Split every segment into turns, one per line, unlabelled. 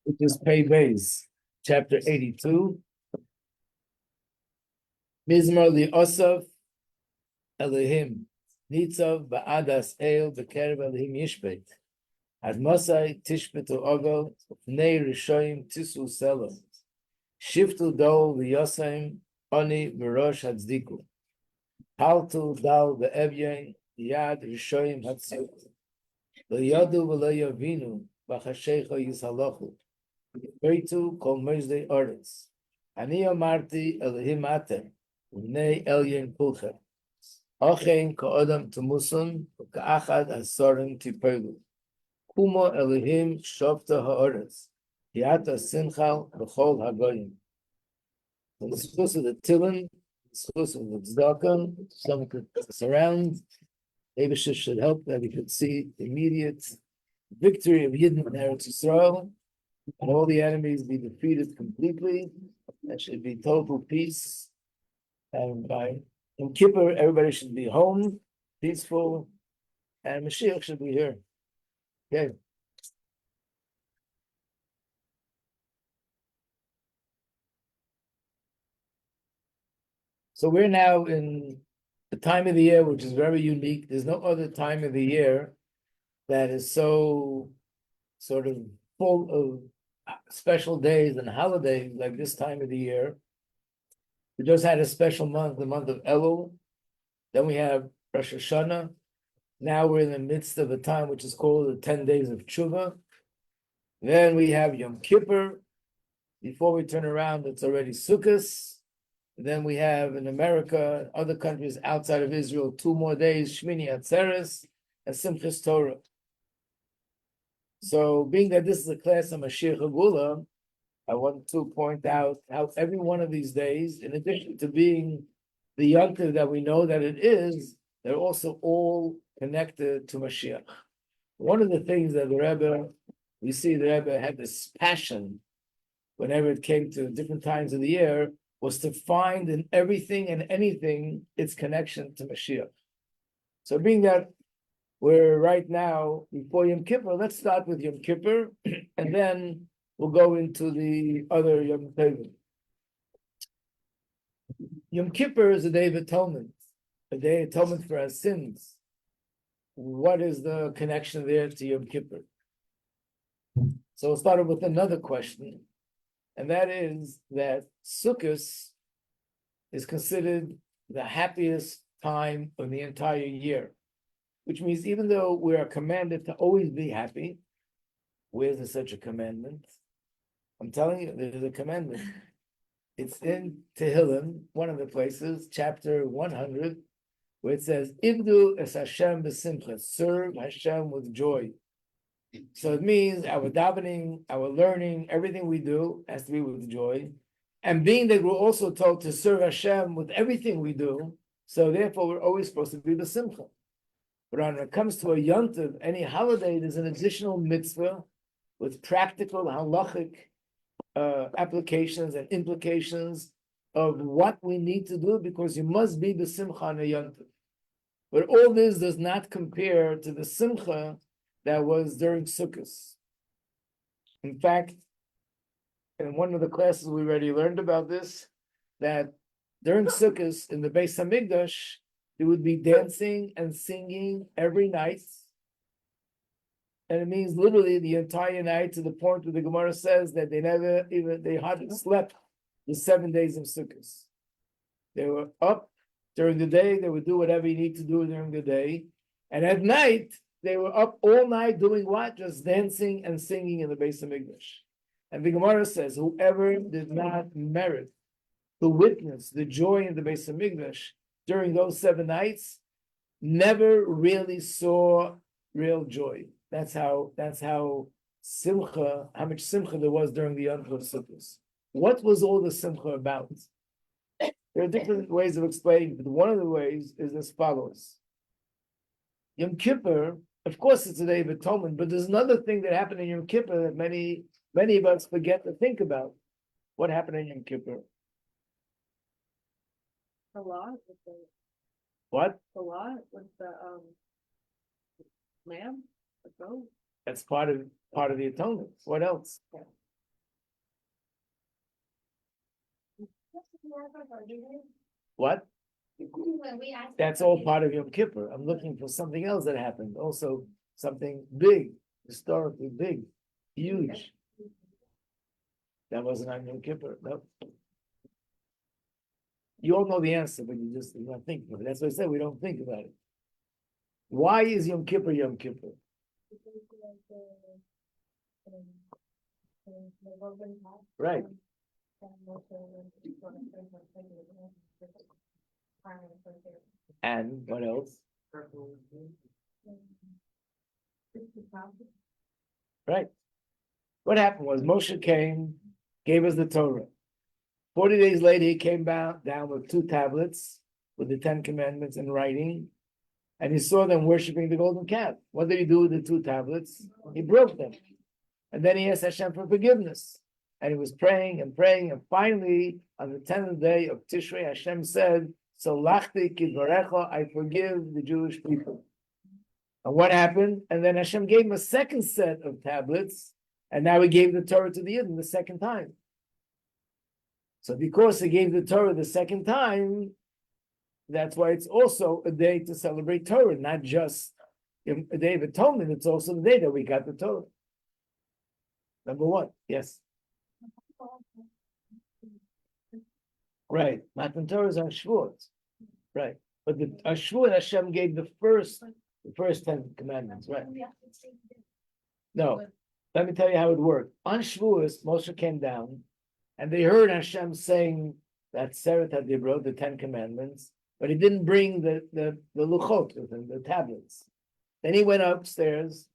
which is Pei Beis, chapter 82. Mizmor li Osaf Elohim, Nitzav ba'adas el bekerev Elohim yishbet. Ad Mosai tishbetu ogel, Nei Rishoyim tisu selo. Shiftu dol v'yosayim, Oni v'rosh hatzdiku. Haltu dal v'evyein, Yad Rishoyim hatzdiku. Lo yodu v'lo yavinu, V'chashecho yishalochu. V'reitu kol mozdei oretz. Ani amarti Elohim atem, U'nei elyon kulchem. Ochein ka'odam tumusun, U'ka'achad asorim tipelu. Kumo Elohim shofta ha'oretz. Hiata simchal b'chol hagoyim. The schus of the Tillim, the schus of the Tzedakah, someone could surround. Abishah should help that we could see the immediate victory of Yidden in Eretz Yisrael, and all the enemies be defeated completely. That should be total peace. And by Yom Kippur, everybody should be home, peaceful, and Moshiach should be here. Okay. So we're now in the time of the year which is very unique. There's no other time of the year that is so sort of full of special days and holidays like this time of the year. We just had a special month, the month of Elul. Then we have Rosh Hashanah. Now we're in the midst of a time which is called the 10 days of Tshuva. Then we have Yom Kippur. Before we turn around, it's already Sukkot. Then we have in America, other countries outside of Israel, 2 more days, Shmini Atzeres and Simchas Torah. So being that this is a class on Mashiach Gula, I want to point out how every one of these days, in addition to being the yontiv that we know that it is, they're also all connected to Mashiach. One of the things that the Rebbe, we see the Rebbe had this passion whenever it came to different times of the year, was to find in everything and anything its connection to Mashiach. So being that we're right now before Yom Kippur, let's start with Yom Kippur, and then we'll go into the other Yom Tovim. Yom Kippur is a day of atonement, a day of atonement for our sins. What is the connection there to Yom Kippur? So we'll start with another question, and that is that Sukkot is considered the happiest time of the entire year, which means even though we are commanded to always be happy, where's there such a commandment? I'm telling you, there's a commandment. It's in Tehillim, one of the places, chapter 100, where it says, Ivdu es Hashem b'simcha, serve Hashem with joy. So it means our davening, our learning, everything we do has to be with joy. And being that we're also told to serve Hashem with everything we do, so therefore we're always supposed to be b'simcha. But when it comes to a yontiv, any holiday, there's an additional mitzvah with practical halachic applications and implications of what we need to do, because you must be the simcha on a yontiv. But all this does not compare to the simcha that was during Sukkot. In fact, in one of the classes we already learned about this, that during Sukkot in the Beis Hamikdash, there would be dancing and singing every night. And it means literally the entire night, to the point where the Gemara says that they hardly slept the 7 days of Sukkot. They were up during the day, they would do whatever you need to do during the day. And at night, they were up all night doing what? Just dancing and singing in the Beis Hamikdash. And the Gemara says, whoever did not merit to witness the joy in the Beis Hamikdash during those 7 nights, never really saw real joy. That's how simcha, how much simcha there was during the Yom Tov Sukkot. What was all the simcha about? There are different ways of explaining, but one of the ways is as follows. Yom Kippur, of course it's a day of atonement, but there's another thing that happened in Yom Kippur that many of us forget to think about. What happened in Yom Kippur?
A lot with the
What?
a lot with the lamb, the goat.
That's part of the atonement. What else? What?
When we ask
That's all part of Yom Kippur. I'm looking for something else that happened. Also, something big, historically big, huge. That wasn't on Yom Kippur. Nope. You all know the answer, but you're not thinking of it. That's why I said we don't think about it. Why is Yom Kippur Yom Kippur? Right. And what else? Right. What happened was Moshe came, gave us the Torah. 40 days later, he came down with 2 tablets with the 10 commandments in writing, and he saw them worshiping the golden calf. What did he do with the 2 tablets? He broke them. And then he asked Hashem for forgiveness. And he was praying and praying, and finally, on the 10th day of Tishrei, Hashem said, Solachti kidvarecha, I forgive the Jewish people. And what happened? And then Hashem gave him a second set of tablets, and now he gave the Torah to the Yidden the second time. So because he gave the Torah the second time, that's why it's also a day to celebrate Torah, not just a day of atonement, it's also the day that we got the Torah. Number 1, yes. Right, Matan Torah is on Shavuot. Right, but the Shavuot Hashem gave the first 10 commandments, right? No, let me tell you how it worked. On Shavuot, Moshe came down, and they heard Hashem saying that Seret HaDibro, the 10 commandments, but he didn't bring the luchot with him, the tablets. Then he went upstairs,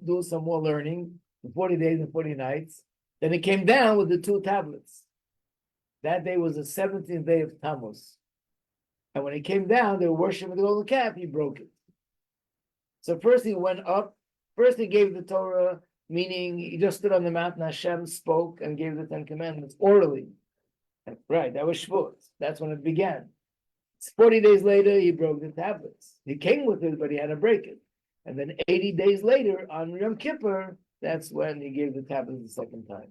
do some more learning, for 40 days and 40 nights. Then he came down with the 2 tablets. That day was the 17th day of Tammuz. And when he came down, they were worshiping the golden calf, he broke it. So first he went up, first he gave the Torah, meaning he just stood on the mountain, Hashem spoke and gave the 10 commandments orally. Right, that was Shavuot. That's when it began. 40 days later, he broke the tablets. He came with it, but he had to break it. And then 80 days later, on Yom Kippur, that's when he gave the tablets the second time.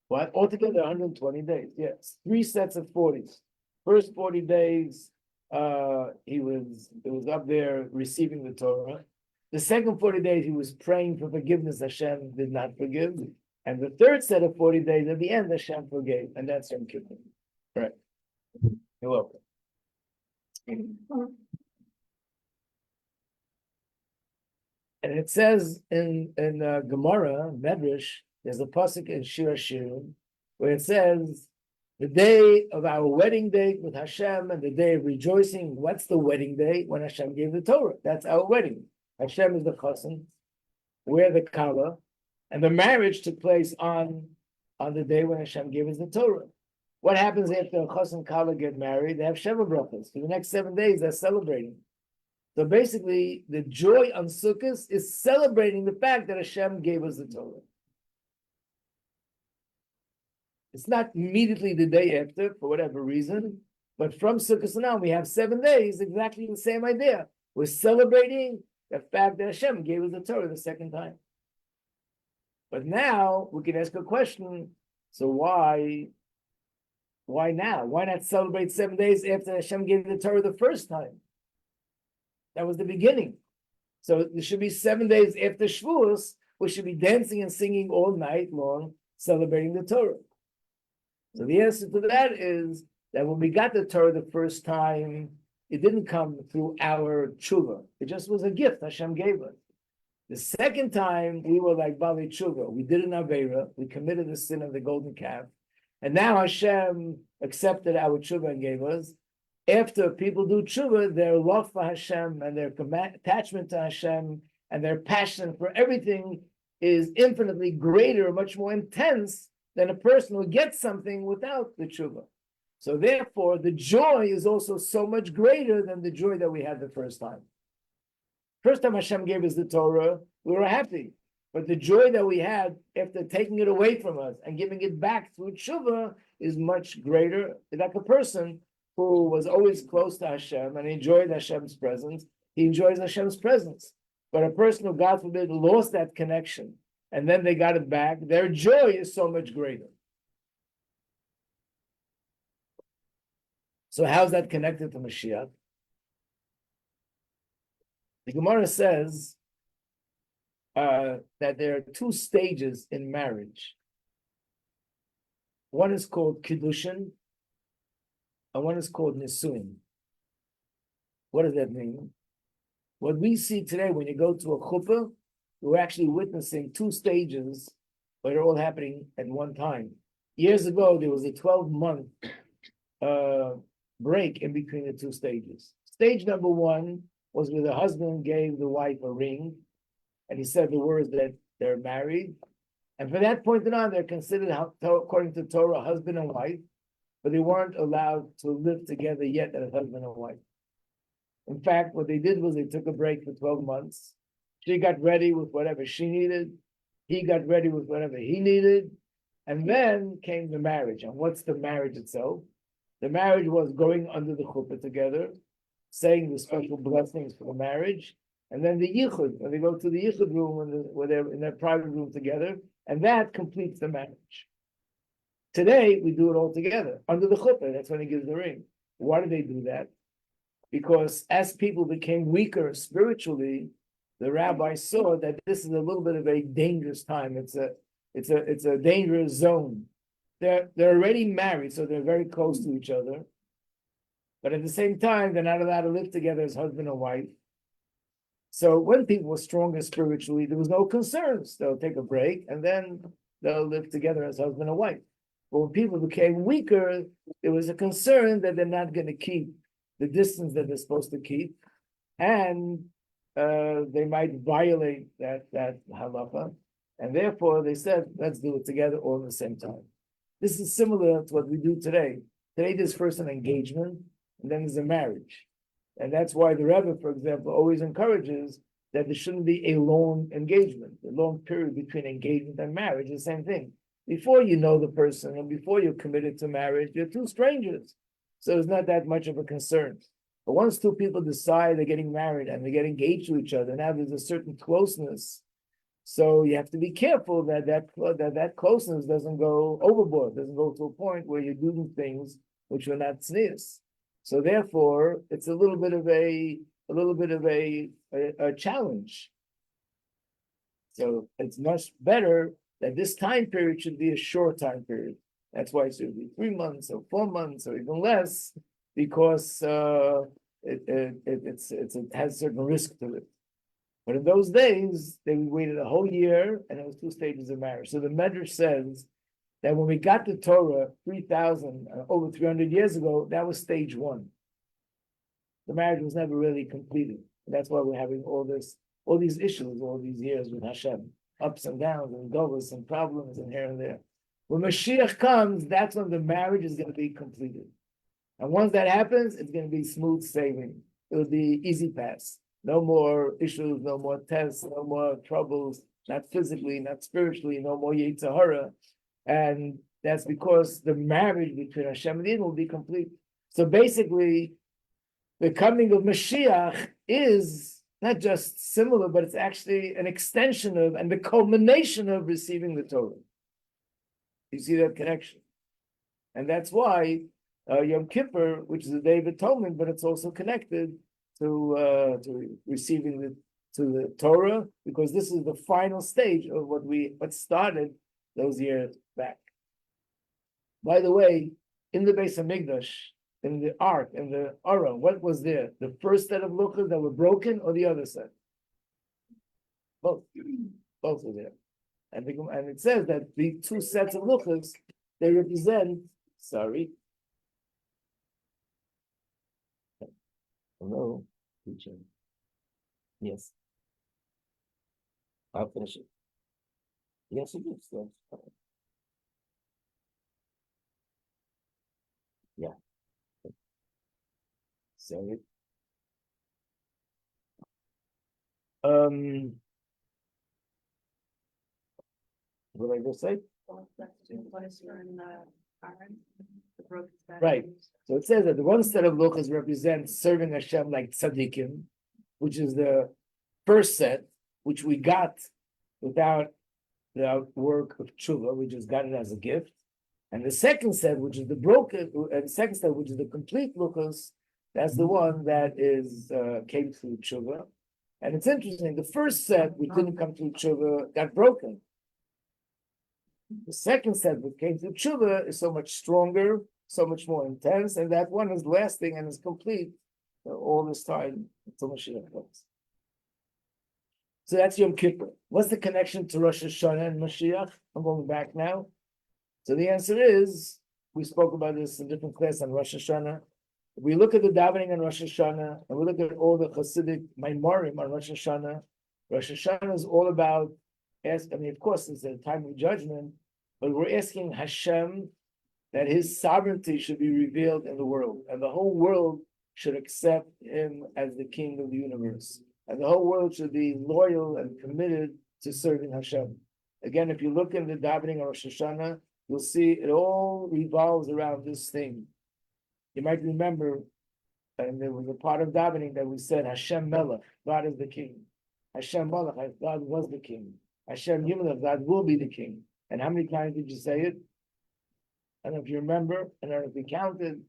What? Altogether, 120 days. Yes, 3 sets of 40s. First 40 days, it was up there receiving the Torah. The second 40 days, he was praying for forgiveness. Hashem did not forgive. And the third set of 40 days, at the end, Hashem forgave. And that's Yom Kippur. Right. You're welcome. And it says in Gemara, Medrash, there's a pasuk in Shir Hashirim, where it says, the day of our wedding date with Hashem and the day of rejoicing. What's the wedding day? When Hashem gave the Torah. That's our wedding. Hashem is the chassan. We're the kala. And the marriage took place on the day when Hashem gave us the Torah. What happens after a chassan and kala get married? They have Sheva brachos. For the next 7 days, they're celebrating. So basically, the joy on Sukkot is celebrating the fact that Hashem gave us the Torah. It's not immediately the day after, for whatever reason, but from Sukkot on, we have 7 days, exactly the same idea. We're celebrating the fact that Hashem gave us the Torah the second time. But now, we can ask a question, so why now? Why not celebrate 7 days after Hashem gave the Torah the first time? That was the beginning. So there should be 7 days after Shavuos, we should be dancing and singing all night long, celebrating the Torah. So the answer to that is that when we got the Torah the first time, it didn't come through our tshuva. It just was a gift Hashem gave us. The second time, we were like Bali tshuva. We did an Aveira. We committed the sin of the golden calf. And now Hashem accepted our tshuva and gave us. After people do tshuva, their love for Hashem and their attachment to Hashem and their passion for everything is infinitely greater, much more intense than a person who gets something without the tshuva. So therefore, the joy is also so much greater than the joy that we had the first time. First time Hashem gave us the Torah, we were happy. But the joy that we had after taking it away from us and giving it back through tshuva is much greater. It's like a person who was always close to Hashem and enjoyed Hashem's presence, he enjoys Hashem's presence. But a person who, God forbid, lost that connection and then they got it back, their joy is so much greater. So how's that connected to Mashiach? The Gemara says that there are two stages in marriage. One is called Kiddushin, and one is called Nisuin. What does that mean? What we see today, when you go to a chuppah, we're actually witnessing two stages, but they're all happening at one time. Years ago, there was a 12-month break in between the two stages. Stage number one was where the husband gave the wife a ring, and he said the words that they're married. And from that point on, they're considered, according to Torah, husband and wife, but they weren't allowed to live together yet as husband and wife. In fact, what they did was they took a break for 12 months. She got ready with whatever she needed. He got ready with whatever he needed. And then came the marriage. And what's the marriage itself? The marriage was going under the chuppah together, saying the special blessings for the marriage. And then the yichud, when they go to the yichud room, when they're in their private room together, and that completes the marriage. Today, we do it all together, under the chuppah. That's when he gives the ring. Why do they do that? Because as people became weaker spiritually, the rabbi saw that this is a little bit of a dangerous time. It's a dangerous zone. They're already married, so they're very close to each other. But at the same time, they're not allowed to live together as husband and wife. So when people were stronger spiritually, there was no concerns. They'll take a break and then they'll live together as husband and wife. But when people became weaker, there was a concern that they're not going to keep the distance that they're supposed to keep, and they might violate that halacha, and therefore they said, let's do it together all at the same time. This is similar to what we do today. Today there's first an engagement, and then there's a marriage. And that's why the Rebbe, for example, always encourages that there shouldn't be a long engagement. The long period between engagement and marriage is the same thing. Before you know the person and before you're committed to marriage, you're two strangers. So it's not that much of a concern. But once two people decide they're getting married and they get engaged to each other, now there's a certain closeness. So you have to be careful that closeness doesn't go overboard, doesn't go to a point where you're doing things which are not tznius. So therefore, it's a little bit of a challenge. So it's much better that this time period should be a short time period. That's why it should be 3 months or 4 months or even less, because it has certain risk to it. But in those days, they waited a whole year, and it was 2 stages of marriage. So the Medrash says that when we got the Torah 3,000 over 300 years ago, that was stage 1. The marriage was never really completed. And that's why we're having all these issues, all these years with Hashem, ups and downs and govers and problems and here and there. When Moshiach comes, that's when the marriage is going to be completed. And once that happens, it's going to be smooth sailing. It will be easy pass. No more issues, no more tests, no more troubles, not physically, not spiritually, no more Yetzer Hara. And that's because the marriage between Hashem and Eden will be complete. So basically, the coming of Mashiach is not just similar, but it's actually an extension of and the culmination of receiving the Torah. You see that connection? And that's why Yom Kippur, which is a day of atonement, but it's also connected to receiving the Torah, because this is the final stage of what started those years back. By the way, in the Beis HaMikdash, in the Ark, in the Aron, what was there? The first set of luchas that were broken, or the other set? Both were there. And it says that the 2 sets of luchas, they represent, hello, teacher. Yes. I'll finish it. Yes, it is. Yes. Yeah. Sorry. What did I just say? Right. So it says that the one set of luchas represents serving Hashem like tzaddikim, which is the first set, which we got without the work of tshuva. We just got it as a gift. And the second set, which is the broken, and the second set, which is the complete luchos, that's the one that is came through tshuva. And it's interesting, the first set, which didn't come through tshuva, got broken. The second set, which came through tshuva, is so much stronger, so much more intense, and that one is lasting and is complete all this time until Moshiach comes. So that's Yom Kippur. What's the connection to Rosh Hashanah and Mashiach? I'm going back now. So the answer is, we spoke about this in different classes on Rosh Hashanah. If we look at the davening on Rosh Hashanah, and we look at all the Hasidic Maimarim on Rosh Hashanah is all about, of course, it's a time of judgment, but we're asking Hashem that His sovereignty should be revealed in the world, and the whole world should accept Him as the King of the universe. And the whole world should be loyal and committed to serving Hashem. Again, if you look in the davening of Rosh Hashanah, you'll see it all revolves around this thing. You might remember, and there was a part of davening that we said, Hashem Melech, God is the King. Hashem Melech, God was the King. Hashem Yimlech, God will be the King. And how many times did you say it? I don't know if you remember, I don't know if you counted,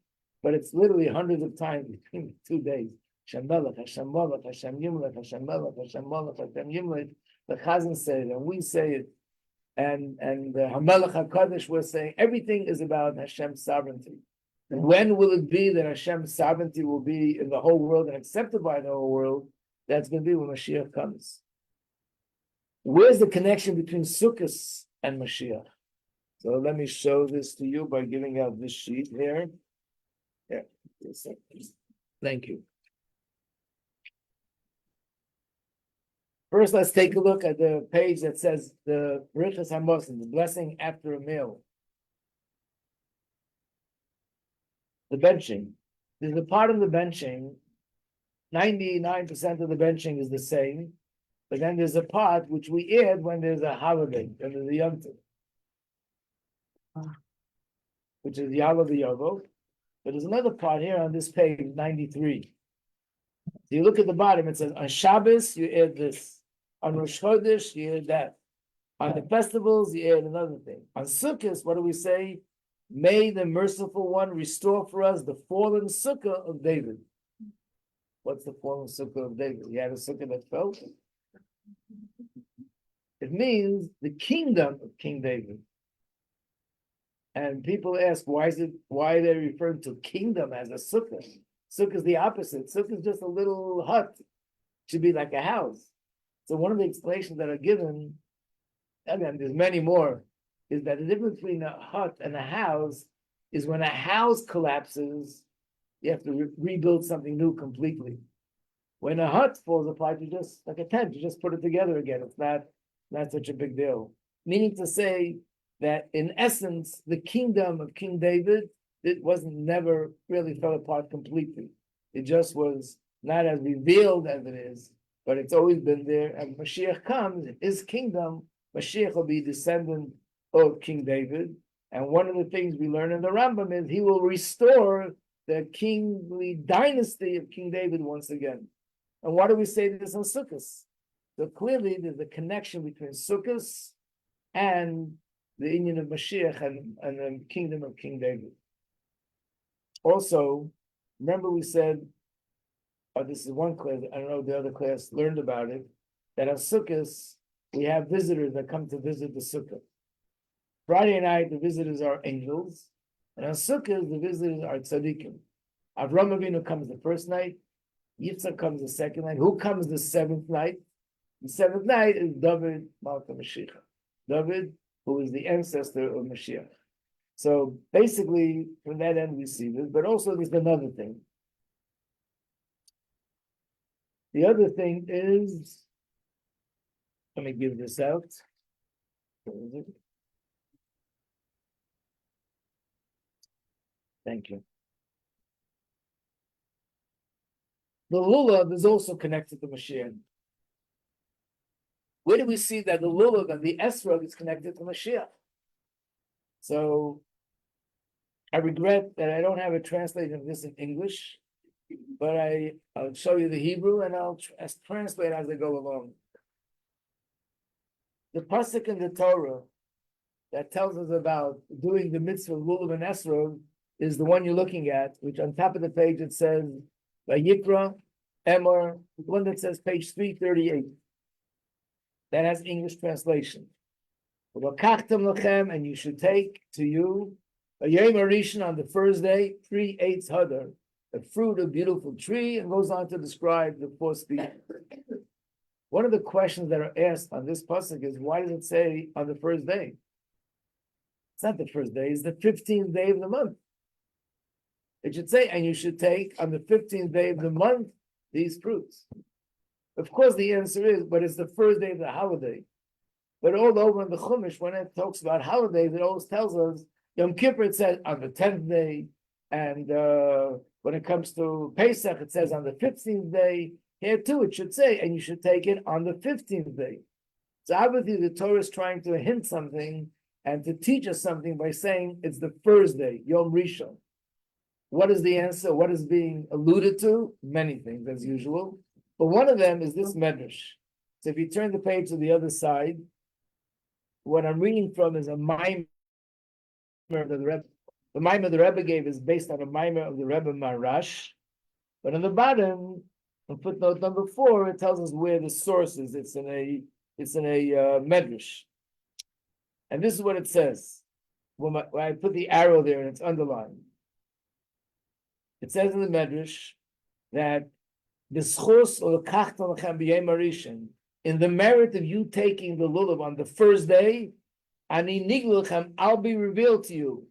but it's literally hundreds of times between the 2 days. Hashem Melech, Hashem Melech, Hashem Yimlech, Hashem Melech, Hashem Melech, Hashem Yimlech. The Chazan say it, and we say it, and the Hamelech HaKadosh, we're saying everything is about Hashem's sovereignty. And when will it be that Hashem's sovereignty will be in the whole world and accepted by the whole world? That's going to be when Mashiach comes. Where's the connection between Sukkot and Mashiach? So let me show this to you by giving out this sheet here. Yeah, thank you. First, let's take a look at the page that says the Berichas HaMosim, the blessing after a meal. The benching. There's a part of the benching, 99% of the benching is the same, but then there's a part which we add when there's a holiday, when there's a Yom Tov, which is Yalav Yovo. But there's another part here on this page, 93. So you look at the bottom, it says, on Shabbos, you add this. On Rosh Chodesh, you add that. On the festivals, you add another thing. On Sukkot, what do we say? May the merciful one restore for us the fallen sukkah of David. What's the fallen sukkah of David? He had a sukkah that fell. It means the kingdom of King David. And people ask, why are they referring to kingdom as a sukkah? Sukkah is the opposite. Sukkah is just a little hut. It should be like a house. So one of the explanations that are given, again, there's many more, is that the difference between a hut and a house is when a house collapses, you have to rebuild something new completely. When a hut falls apart, you just, like a tent, you just put it together again. It's not such a big deal. Meaning to say that in essence, the kingdom of King David, it never really fell apart completely. It just was not as revealed as it is, but it's always been there. And Mashiach comes, his kingdom, Mashiach will be descendant of King David. And one of the things we learn in the Rambam is he will restore the kingly dynasty of King David once again. And why do we say this on Sukkot? So clearly there's a connection between Sukkot and the union of Mashiach and the kingdom of King David. Also, remember we said, this is one class, I don't know if the other class learned about it, that on Sukkot, we have visitors that come to visit the Sukkah. Friday night, the visitors are angels, and on Sukkot, the visitors are tzaddikim. Avram Avinu comes the first night, Yitzchak comes the second night. Who comes the seventh night? The seventh night is David Malka Mashiach. David, who is the ancestor of Mashiach. So basically, from that end, we see this, but also there's another thing. The other thing is, let me give this out. Where is it? Thank you. The lulav is also connected to Mashiach. Where do we see that the lulav and the esrog is connected to Mashiach? So I regret that I don't have a translation of this in English, but I'll show you the Hebrew and I'll translate as I go along. The pasuk in the Torah that tells us about doing the mitzvah of Lulav and Esrog is the one you're looking at, which on top of the page it says Vayikra, Emor, the one that says page 338. That has English translation. And you should take to you a Yom Rishon on the first day, 3/8 Hadar, a fruit of beautiful tree, and goes on to describe the four species. One of the questions that are asked on this pasuk is, why does it say on the first day? It's not the first day, it's the 15th day of the month. It should say, and you should take on the 15th day of the month these fruits. Of course, the answer is, but it's the first day of the holiday. But all over in the Chumash, when it talks about holidays, it always tells us, Yom Kippur, it says on the 10th day, and when it comes to Pesach, it says on the 15th day. Here too, it should say, and you should take it on the 15th day. So obviously the Torah is trying to hint something and to teach us something by saying it's the first day, Yom Rishon. What is the answer? What is being alluded to? Many things, as usual. But one of them is this medrash. So if you turn the page to the other side, what I'm reading from is a mimer that the Rebbe. The mimer the Rebbe gave is based on a mimer of the Rebbe Marash. But on the bottom, on footnote number 4, it tells us where the source is. It's in a medrash. And this is what it says. When I put the arrow there and it's underlined. It says in the medrash that the schos or the kachton lechem b'yom harishon, in the merit of you taking the lulav on the first day, ani niglu lechem, I'll be revealed to you.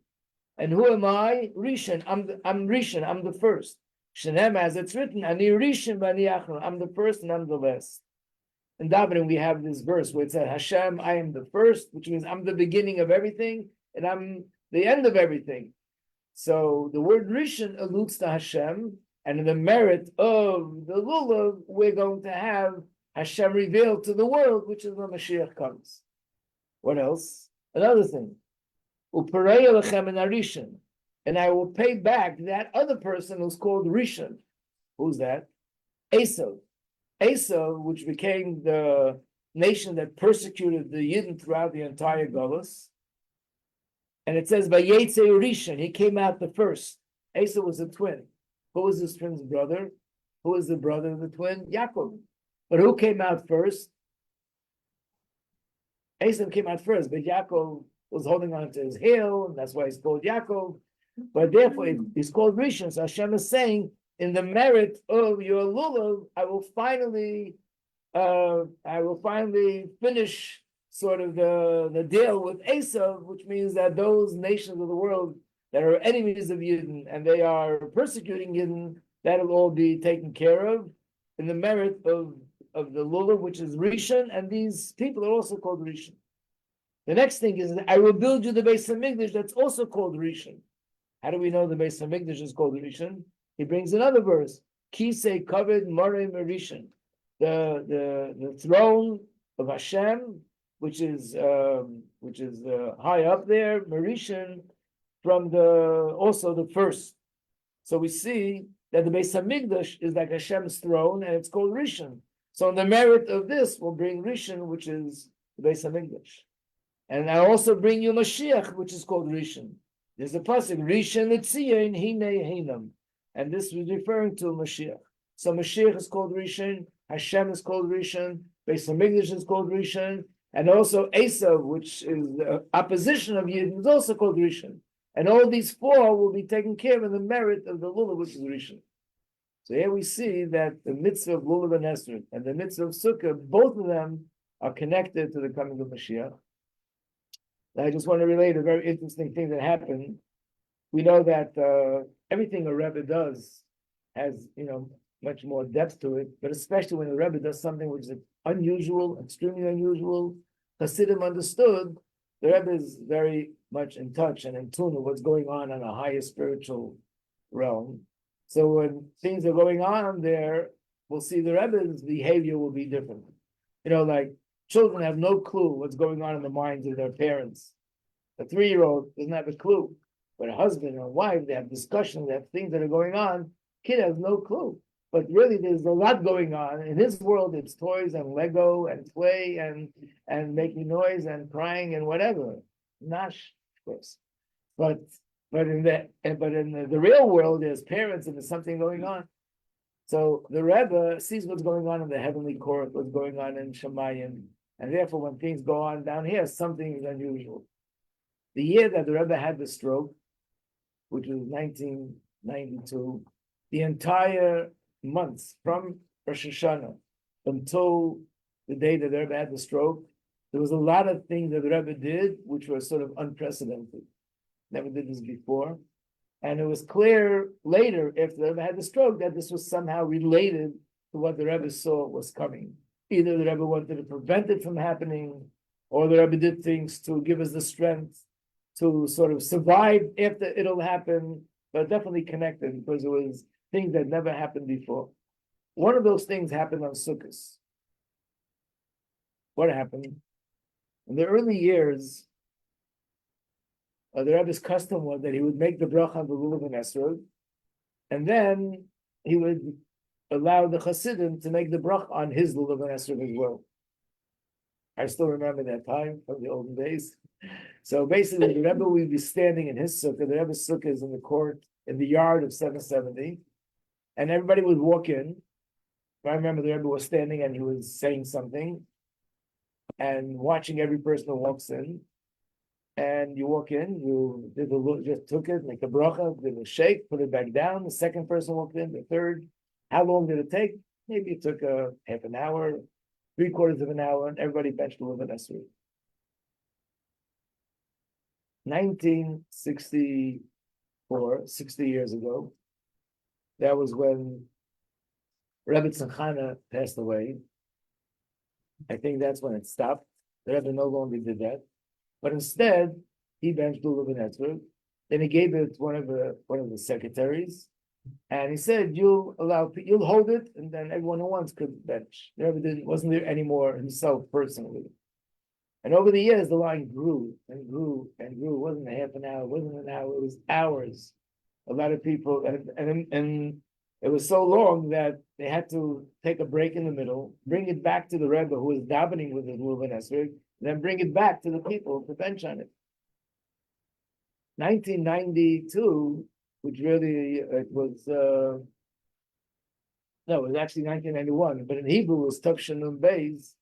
And who am I? Rishon. I'm Rishon. I'm the first. Shenem, as it's written, ani Rishon v'ani achron. I'm the first and I'm the last. In davening, we have this verse where it says, Hashem, I am the first, which means I'm the beginning of everything, and I'm the end of everything. So the word Rishon alludes to Hashem, and in the merit of the lulav, we're going to have Hashem revealed to the world, which is when Moshiach comes. What else? Another thing. Uparei lechem in Rishon, and I will pay back that other person who's called Rishon. Who's that? Esau. Esau, which became the nation that persecuted the Yidden throughout the entire Golus. And it says, Vayetze Rishon, he came out the first. Esau was a twin. Who was his twin's brother? Who was the brother of the twin? Yaakov. But who came out first? Esau came out first, but Yaakov was holding on to his heel, and that's why he's called Yaakov. But therefore, he's called Rishon. So Hashem is saying, in the merit of your lulav, I will finally finish sort of the deal with Esau, which means that those nations of the world that are enemies of Yidden and they are persecuting Yidden, that'll all be taken care of in the merit of the lulav, which is Rishon, and these people are also called Rishon. The next thing is that I will build you the Beis Hamikdash that's also called Rishon. How do we know the Beis Hamikdash is called Rishon? He brings another verse. Kisei Kavod Moreh Merishon. The throne of Hashem, which is high up there, Merishon, from also the first. So we see that the Beis Hamikdash is like Hashem's throne, and it's called Rishon. So in the merit of this, we'll bring Rishon, which is the Beis Hamikdash. And I also bring you Moshiach, which is called Rishon. There's a pasuk, Rishon L'Tzion Hine Hinam. And this was referring to Moshiach. So Moshiach is called Rishon, Hashem is called Rishon, Beis Hamikdash is called Rishon, and also Esau, which is the opposition of Yidden, is also called Rishon. And all these four will be taken care of in the merit of the lulav, which is Rishon. So here we see that the mitzvah of lulav and esrog and the mitzvah of sukkah, both of them are connected to the coming of Mashiach. And I just want to relate a very interesting thing that happened. We know that everything a Rebbe does has, much more depth to it, but especially when a Rebbe does something which is unusual, extremely unusual, Hasidim understood, the Rebbe is very much in touch and in tune with what's going on a higher spiritual realm. So when things are going on there, we'll see the Rebbe's behavior will be different. Like children have no clue what's going on in the minds of their parents. A 3-year-old doesn't have a clue. But a husband or a wife, they have discussions, they have things that are going on. Kid has no clue. But really, there's a lot going on. In his world, it's toys and Lego and play and making noise and crying and whatever. Nash, of course. But in the real world, there's parents and there's something going on. So the Rebbe sees what's going on in the heavenly court, what's going on in Shemayim, and therefore when things go on down here, something is unusual. The year that the Rebbe had the stroke, which was 1992, the entire months from Rosh Hashanah until the day that the Rebbe had the stroke, there was a lot of things that the Rebbe did which were sort of unprecedented. Never did this before. And it was clear later, after the Rebbe had the stroke, that this was somehow related to what the Rebbe saw was coming. Either the Rebbe wanted to prevent it from happening, or the Rebbe did things to give us the strength to sort of survive after it'll happen, but definitely connected because it was things that never happened before. One of those things happened on Sukkot. What happened? In the early years, the Rebbe's custom was that he would make the bracha on the lulav and esrog, and then he would allow the Hasidim to make the bracha on his lulav and esrog as well. I still remember that time from the olden days. So basically, the Rebbe would be standing in his sukkah. The Rebbe's sukkah is in the court, in the yard of 770, and everybody would walk in. I remember the Rebbe was standing and he was saying something, and watching every person who walks in. And you walk in, you did just took it, make a bracha, did a shake, put it back down. The second person walked in, the third. How long did it take? Maybe it took a half an hour, 3/4 of an hour, and everybody benched the Levin Esrei. 1964, 60 years ago, that was when Rebbe Tzanchana passed away. I think that's when it stopped. The Rebbe no longer did that. But instead, he benched lulav and esrog. Then he gave it to one of the secretaries, and he said, "You'll hold it, and then everyone who wants could bench." The Rebbe wasn't there anymore himself personally. And over the years, the line grew and grew and grew. It wasn't a half an hour, it wasn't an hour, it was hours. A lot of people, and it was so long that they had to take a break in the middle, bring it back to the Rebbe who was davening with his lulav and esrog, then bring it back to the people to bench on it. 1992, which really it was no, it was actually 1991, but in Hebrew it was Tav Shanun Beis.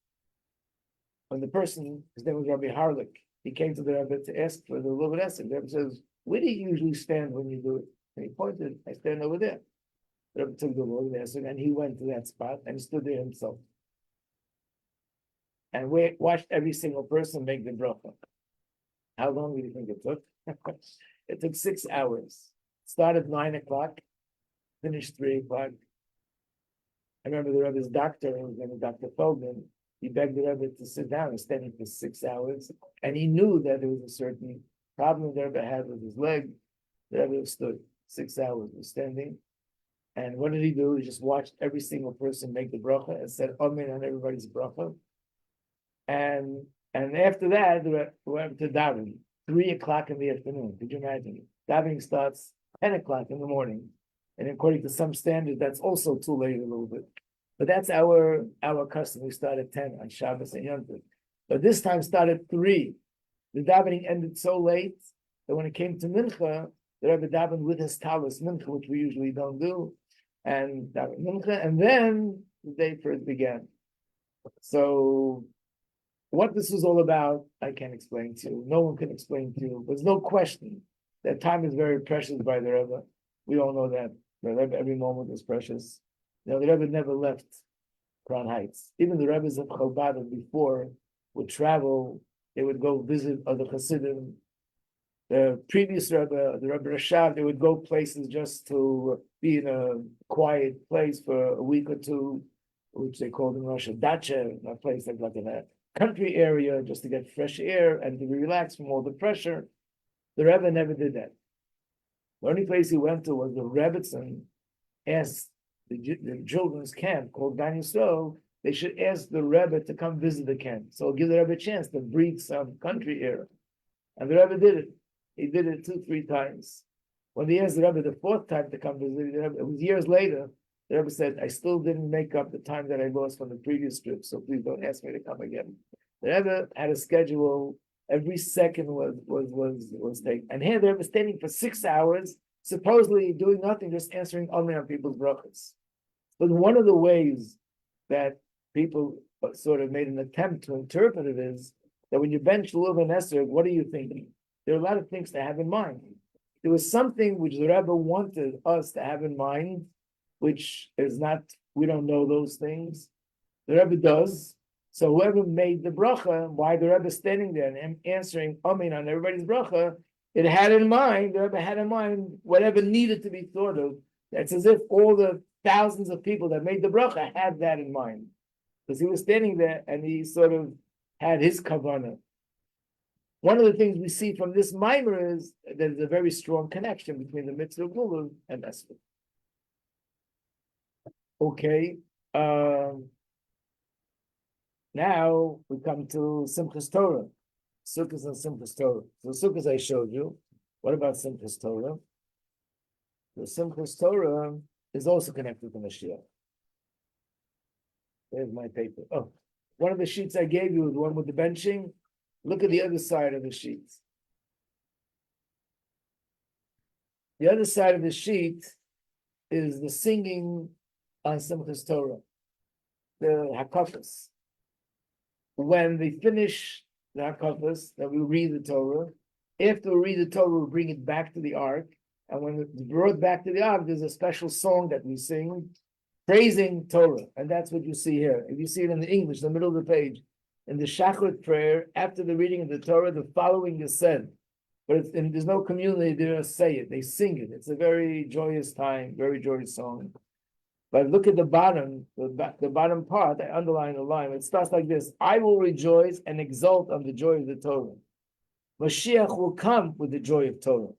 When the person, his name was Rabbi Harlik, he came to the Rebbe to ask for the lulav and esrog. The Rebbe says, "Where do you usually stand when you do it?" And he pointed, "I stand over there." The Rebbe took the lulav and esrog and he went to that spot and stood there himself. And we watched every single person make the bracha. How long do you think it took? It took 6 hours. Started 9 o'clock, finished 3 o'clock. I remember the Rebbe's doctor, his name was Dr. Feldman, he begged the Rebbe to sit down and stand for 6 hours. And he knew that there was a certain problem the Rebbe had with his leg. The Rebbe stood 6 hours, was standing. And what did he do? He just watched every single person make the bracha and said amen on everybody's bracha. And after that, we went to daven, 3 o'clock in the afternoon. Could you imagine? Davening starts 10 o'clock in the morning. And according to some standards, that's also too late a little bit. But that's our custom. We start at 10 on Shabbos and Yom Tov. But this time started 3. The davening ended so late that when it came to Mincha, the Rebbe davened with his talis Mincha, which we usually don't do, and davened Mincha, and then the day first began. So what this was all about, I can't explain to you. No one can explain to you. There's no question that time is very precious by the Rebbe. We all know that. The Rebbe, every moment is precious. The Rebbe never left Crown Heights. Even the Rebbes of Chabad before would travel. They would go visit other Hasidim. The previous Rebbe, the Rebbe Rashab, they would go places just to be in a quiet place for a week or two, which they called in Russia dacha, a place like in a country area, just to get fresh air and to relax from all the pressure. The Rebbe never did that. The only place he went to was the Rebbetzin asked the children's camp called Gan Yisrael, they should ask the Rebbe to come visit the camp. So give the Rebbe a chance to breathe some country air. And the Rebbe did it. He did it 2-3 times. When they asked the Rebbe the 4th time to come visit the Rebbe, it was years later, the Rebbe said, I still didn't make up the time that I lost from the previous trip, so please don't ask me to come again. The Rebbe had a schedule Every second was taken. And here they were standing for 6 hours, supposedly doing nothing, just answering only on people's brachas. But one of the ways that people sort of made an attempt to interpret it is that when you bench Lulav and Esther, what are you thinking? There are a lot of things to have in mind. There was something which the Rebbe wanted us to have in mind, which is not, we don't know those things. The Rebbe does. So whoever made the bracha, why the Rebbe standing there and answering Amen on everybody's bracha, it had in mind, the Rebbe had in mind whatever needed to be thought of. It's as if all the thousands of people that made the bracha had that in mind. Because he was standing there and he sort of had his kavanah. One of the things we see from this mimer is that there's a very strong connection between the mitzvah of Lulav and Esther. Okay. Now we come to Simchas Torah. Sukkos and Simchas Torah. So Sukkos I showed you. What about Simchas Torah? The Simchas Torah is also connected to Mashiach. There's my paper. Oh, one of the sheets I gave you, the one with the benching. Look at the other side of the sheet. The other side of the sheet is the singing on Simchas Torah, the Hakafas. When they finish the Hakafas, then we read the Torah. After we read the Torah, we bring it back to the ark. And when it's brought back to the ark, there's a special song that we sing, praising Torah. And that's what you see here. If you see it in the English, the middle of the page, in the Shachrit prayer, after the reading of the Torah, the following is said. But there's no community there to say it. They sing it. It's a very joyous time, very joyous song. But look at the bottom, the bottom part, I underline the line. It starts like this: I will rejoice and exult on the joy of the Torah. Moshiach will come with the joy of Torah.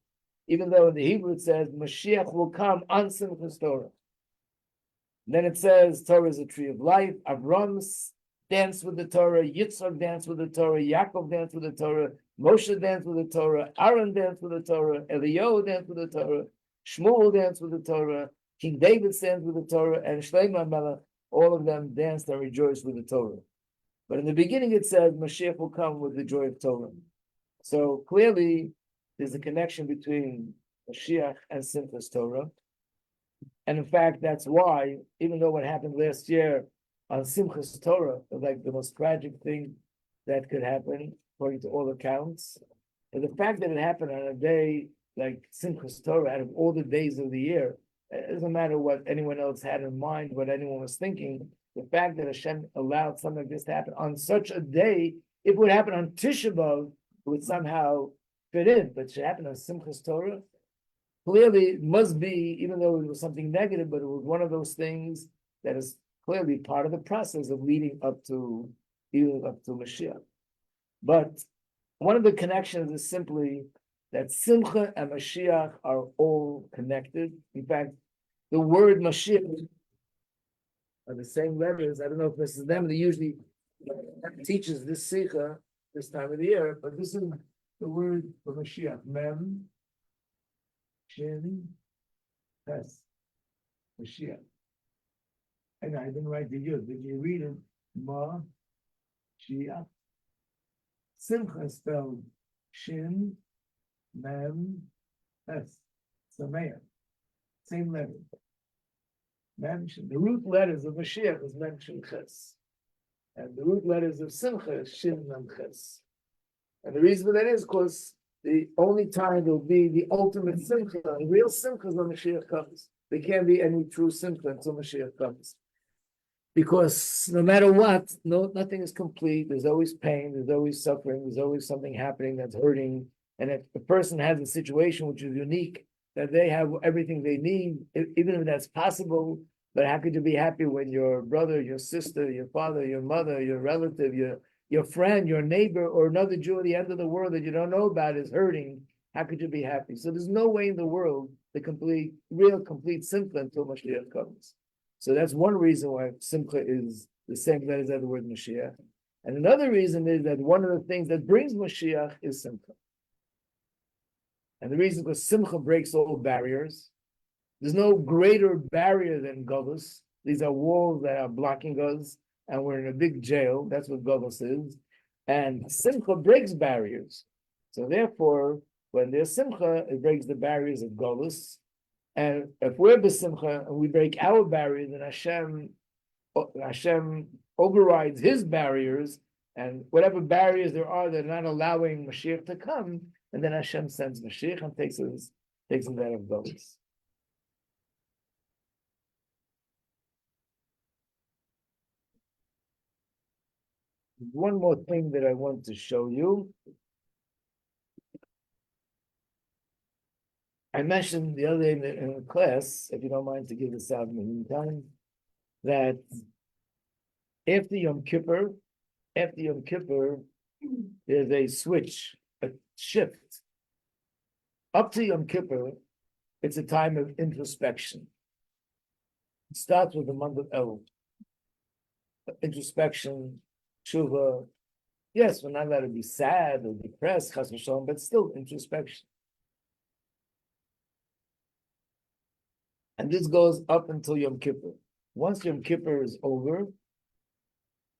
Even though in the Hebrew it says, Moshiach will come on Simchas Torah. Then it says, Torah is a tree of life. Avram danced with the Torah. Yitzchak danced with the Torah. Yaakov danced with the Torah. Moshe danced with the Torah. Aaron danced with the Torah. Eliyahu danced with the Torah. Shmuel danced with the Torah. King David danced with the Torah. And Shlomo Melech, all of them danced and rejoiced with the Torah. But in the beginning it said, Mashiach will come with the joy of Torah. So clearly, there's a connection between Moshiach and Simchas Torah. And in fact, that's why, even though what happened last year on Simchas Torah was like the most tragic thing that could happen, according to all accounts, and the fact that it happened on a day like Simchas Torah, out of all the days of the year, it doesn't matter what anyone else had in mind, what anyone was thinking, the fact that Hashem allowed something like this to happen on such a day, if it would happen on Tisha B'Av, it would somehow fit in, but it should happen on Simchas Torah. Clearly, it must be, even though it was something negative, but it was one of those things that is clearly part of the process of leading up to Mashiach. But one of the connections is simply that Simcha and Mashiach are all connected. In fact, the word Mashiach are the same letters. I don't know if this is them. They usually teaches this Sikha this time of the year, but this is the word for Mashiach. Mem, Shin, Tes, Mashiach. And I didn't write the Yud. Did you read it? Ma, Shiach. Simcha spelled Shin, Mem, Tes. Sameach. Same letter. Mem, Shin. The root letters of Mashiach is Mem, Shin, Ches. And the root letters of Simcha is Shin, Mem, Ches. And the reason for that is because the only time there'll be the ultimate Simcha, the real Simcha is when Mashiach comes. There can't be any true Simcha until Mashiach comes. Because no matter what, nothing is complete. There's always pain, there's always suffering, there's always something happening that's hurting. And if a person has a situation which is unique, that they have everything they need, even if that's possible, but how could you be happy when your brother, your sister, your father, your mother, your relative, your friend, your neighbor, or another Jew at the end of the world that you don't know about is hurting? How could you be happy? So there's no way in the world the real complete Simcha until Mashiach comes. So that's one reason why Simcha is the same letters as the word Mashiach. And another reason is that one of the things that brings Mashiach is Simcha. And the reason is Simcha breaks all barriers. There's no greater barrier than Govus. These are walls that are blocking us, and we're in a big jail. That's what Govus is. And simcha breaks barriers. So therefore, when there's simcha, it breaks the barriers of golus. And if we're besimcha and we break our barriers, then Hashem overrides his barriers, and whatever barriers there are that are not allowing Mashiach to come, and then Hashem sends Mashiach and takes him out of golus. One more thing that I want to show you. I mentioned the other day in the class, if you don't mind to give this out in the meantime, that after Yom Kippur, there's a switch, a shift. Up to Yom Kippur, it's a time of introspection. It starts with the month of El. Introspection, tshuva. Yes, we're not allowed to be sad or depressed, chas v'shalom, but still introspection. And this goes up until Yom Kippur. Once Yom Kippur is over,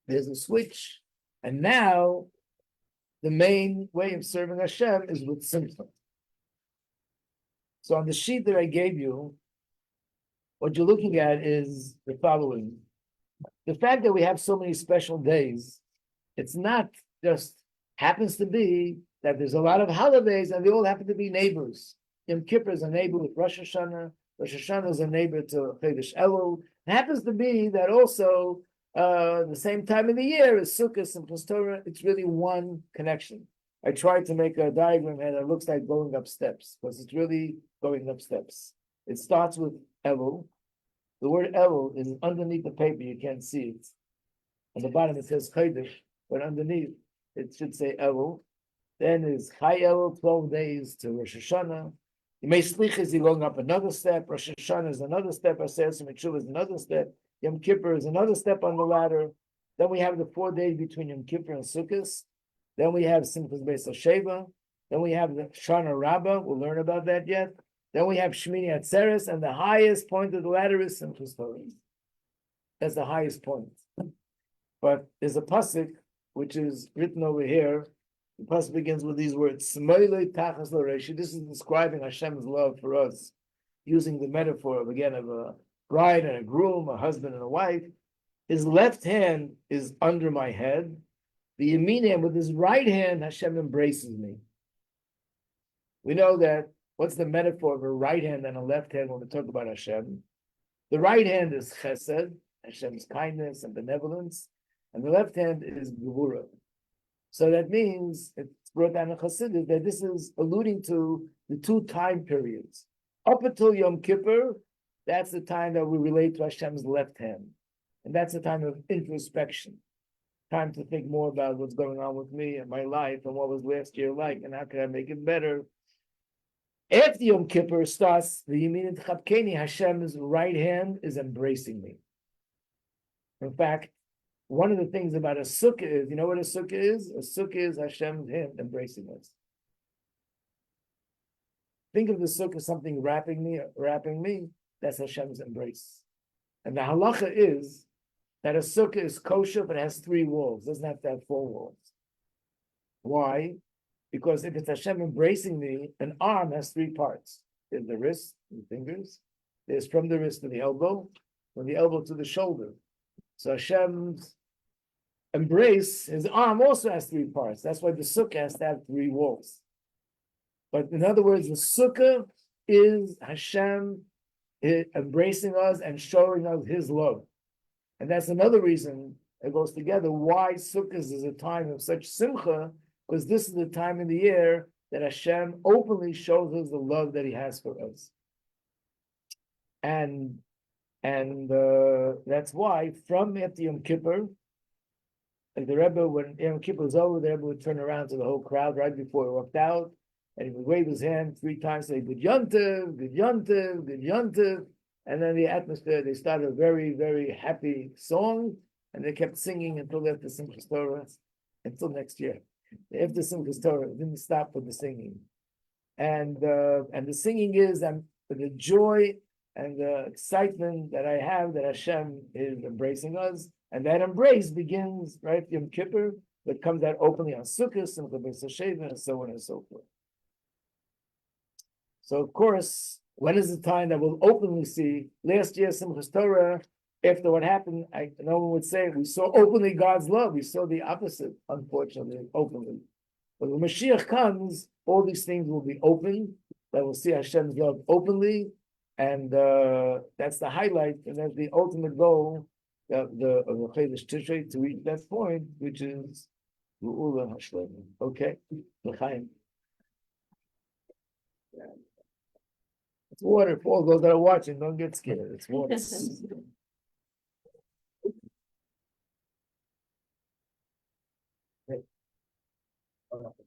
there's a switch. And now, the main way of serving Hashem is with simcha. So on the sheet that I gave you, what you're looking at is the following. The fact that we have so many special days, it's not just happens to be that there's a lot of holidays and they all happen to be neighbors. Yom Kippur is a neighbor with Rosh Hashanah. Rosh Hashanah is a neighbor to Chodesh Elul. It happens to be that also the same time of the year is Sukkot and plus Torah. It's really one connection. I tried to make a diagram and it looks like going up steps, because it's really going up steps. It starts with Elul. The word Elul is underneath the paper, you can't see it. On the bottom it says Chodesh, but underneath it should say Elul. Then is Chai Elul, 12 days to Rosh Hashanah. Yemei Slichos, you're going up another step. Rosh Hashanah is another step. Aseret Mitzvah is another step. Yom Kippur is another step on the ladder. Then we have the 4 days between Yom Kippur and Sukkot. Then we have Simchas Beis Sheva. Then we have the Shana Rabbah. We'll learn about that yet. Then we have Shmini Atzeres, and the highest point of the ladder is Simchas Torah. That's the highest point. But there's a pasuk which is written over here. The pasuk begins with these words: "Smoilei tachas l'reishi." This is describing Hashem's love for us, using the metaphor of a bride and a groom, a husband and a wife. His left hand is under my head. The yamina, with his right hand, Hashem embraces me. We know that. What's the metaphor of a right hand and a left hand when we talk about Hashem? The right hand is chesed, Hashem's kindness and benevolence, and the left hand is gevura. So that means, it's brought down in Chassidus, that this is alluding to the 2 time periods. Up until Yom Kippur, that's the time that we relate to Hashem's left hand. And that's the time of introspection. Time to think more about what's going on with me and my life and what was last year like and how can I make it better. After Yom Kippur starts the Yemin Chapkeni, Hashem's right hand is embracing me. In fact, one of the things about a sukkah is, you know what a sukkah is? A sukkah is Hashem's hand embracing us. Think of the sukkah as something wrapping me, that's Hashem's embrace. And the halacha is that a sukkah is kosher, but it has 3 walls. It doesn't have to have 4 walls. Why? Because if it's Hashem embracing me, an arm has 3 parts. There's the wrist, the fingers. There's from the wrist to the elbow, from the elbow to the shoulder. So Hashem's embrace, his arm also has 3 parts. That's why the sukkah has to have 3 walls. But in other words, the sukkah is Hashem embracing us and showing us his love. And that's another reason it goes together why Sukkot is a time of such simcha, because this is the time of the year that Hashem openly shows us the love that he has for us. And that's why from after Yom Kippur, like the Rebbe, when Yom Kippur was over, the Rebbe would turn around to the whole crowd right before he walked out, and he would wave his hand 3 times, say, "Good Yontiv, Good Yontiv, Good Yontiv." And then the atmosphere, they started a very, very happy song, and they kept singing until after Simchas Torah, until next year. After Simchas Torah, it didn't stop with the singing. And the singing is the joy and the excitement that I have that Hashem is embracing us. And that embrace begins right Yom Kippur, that comes out openly on Sukkot and the Beis HaSheva and so on and so forth. So of course, when is the time that we'll openly see? Last year, Simchas Torah, after what happened, no one would say we saw openly God's love. We saw the opposite, unfortunately, openly. But when Moshiach comes, all these things will be open. That we'll see Hashem's love openly, and that's the highlight, and that's the ultimate goal of the Chodesh Tishrei, to reach that point, which is Geula Hashlema. Okay, L'chaim. It's water. For all those that are watching, don't get scared. It's water. Okay.